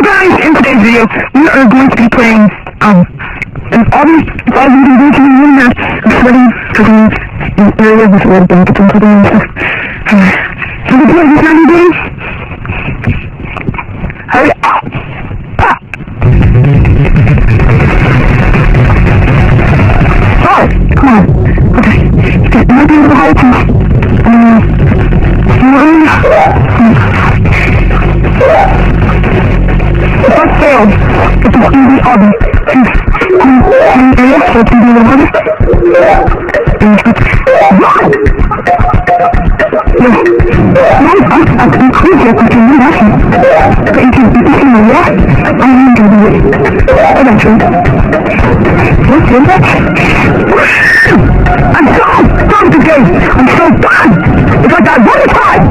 guys, in today's video, we are going to be playing, an obvious, it's all we do to the room that I'm sweating because I'm in an area with a lot of blankets and stuff and stuff. So we play this 90 days. Hurry up! Oh, come on. Okay. It might be a little hard to, if I failed, it's an easy hobby. So it's easy to run. I'm crazy if I can do that. But you can be in the water. I'm going to do it. Eventually. What's in that? I'm so done today. I'm so done. It's like I one time.